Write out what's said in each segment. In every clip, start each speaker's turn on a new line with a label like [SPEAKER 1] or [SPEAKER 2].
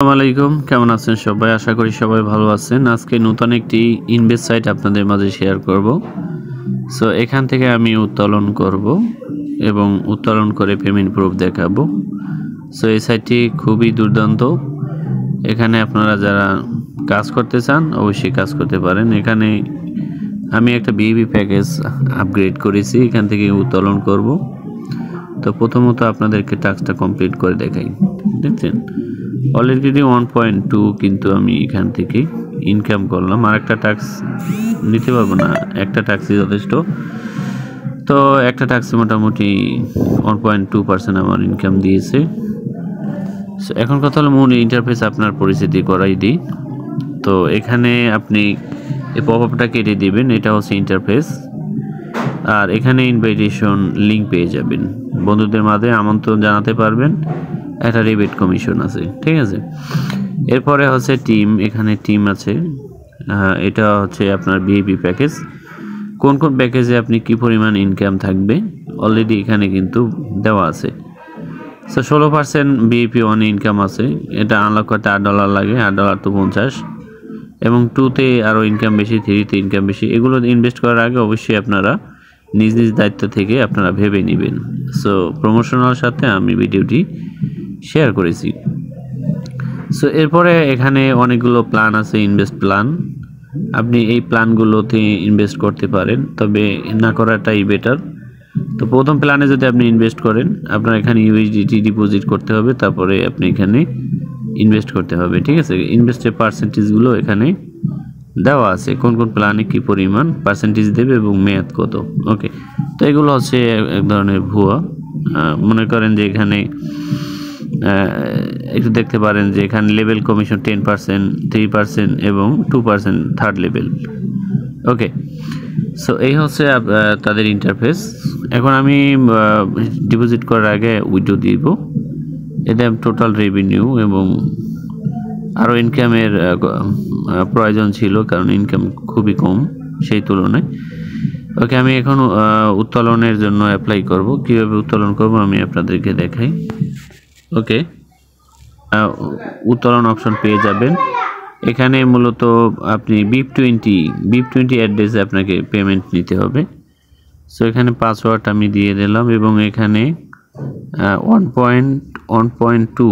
[SPEAKER 1] আসসালামু আলাইকুম, কেমন আছেন সবাই? আশা করি সবাই ভালো আছেন। আজকে নতুন একটি ইনভেস্ট সাইট আপনাদের মাঝে শেয়ার করব। সো এখান থেকে আমি উত্তোলন করব এবং উত্তোলন করে পেমেন্ট প্রুফ দেখাবো। সো এই সাইটটি খুবই দুর্দান্ত। এখানে আপনারা যারা কাজ করতে চান অবশ্যই কাজ করতে পারেন। এখানে আমি একটা বিবি প্যাকেজ আপগ্রেড করেছি, এখান থেকে উত্তোলন করব। তো প্রথমত আপনাদেরকে টাস্কটা কমপ্লিট করে দেখাই। দেখছেন অলরেডি 1.2 কিন্তু আমি এখান থেকে ইনকাম করলাম। আর একটা টাস্ক নিতে পারবো না, একটা টাস্কই যথেষ্ট। তো একটা টাস্কে মোটামুটি 1.2% আমার ইনকাম দিয়েছে। এখন কথা হলো মূল ইন্টারফেস আপনার পরিচিতি করাই দিই। তো এখানে আপনি এই পপআপটা কেটে দিবেন, এটা হচ্ছে ইন্টারফেস। আর এখানে ইনভাইটেশন লিঙ্ক পেয়ে যাবেন, বন্ধুদের মাঝে আমন্ত্রণ জানাতে পারবেন। একটা রিবেট কমিশন আছে, ঠিক আছে। এরপরে হচ্ছে টিম, এখানে টিম আছে। এটা হচ্ছে আপনার বিএপি প্যাকেজ, কোন কোন প্যাকেজে আপনি কি পরিমাণ ইনকাম থাকবে অলরেডি এখানে কিন্তু দেওয়া আছে। সো 16% বিএপি ওয়ান ইনকাম আছে, এটা আনলক করতে $8 লাগে, $8 তো 50। এবং 2তে আরও ইনকাম বেশি, 3তে ইনকাম বেশি। এগুলো ইনভেস্ট করার আগে অবশ্যই আপনারা নিজ নিজ দায়িত্ব থেকে আপনারা ভেবে নেবেন। সো প্রমোশনাল সাথে আমি ভিডিওটি শেয়ার করেছি। সো এরপরে এখানে অনেকগুলো প্ল্যান আছে, ইনভেস্ট প্ল্যান। আপনি এই প্ল্যানগুলোতে ইনভেস্ট করতে পারেন, তবে না করাটাই বেটার। তো প্রথম প্ল্যানে যদি আপনি ইনভেস্ট করেন, আপনার এখানে ইউএসডিটি ডিপোজিট করতে হবে, তারপরে আপনি এখানে ইনভেস্ট করতে হবে, ঠিক আছে। ইনভেস্টের পার্সেন্টেজগুলো এখানে দেওয়া আছে, কোন কোন প্ল্যানে কী পরিমাণ পার্সেন্টেজ দেবে এবং মেয়াদ কত। ওকে, তো এগুলো হচ্ছে এক ধরনের ভুয়া। মনে করেন যে এখানে একটু দেখতে পারেন যে এখানে লেভেল কমিশন 10%, 3% এবং 2% থার্ড লেভেল। ওকে, সো এই হচ্ছে তাদের ইন্টারফেস। এখন আমি ডিপোজিট করার আগে উইথড্র দিব, এতে টোটাল রেভিনিউ এবং আরও ইনকামের প্রয়োজন ছিল, কারণ ইনকাম খুবই কম সেই তুলনায়। ওকে, আমি এখন উত্তোলনের জন্য অ্যাপ্লাই করব। কীভাবে উত্তোলন করব আমি আপনাদেরকে দেখাই। ওকে, উত্তোলন অপশন পেয়ে যাবেন। এখানে মূলত আপনি BIP20 অ্যাড্রেসে আপনাকে পেমেন্ট নিতে হবে। সো এখানে পাসওয়ার্ড আমি দিয়ে দিলাম এবং এখানে 1.2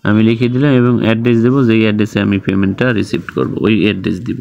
[SPEAKER 1] আমি লিখে দিলাম এবং অ্যাড্রেস দেবো, যেই অ্যাড্রেসে আমি পেমেন্টটা রিসিভ করব ওই অ্যাড্রেস দিব।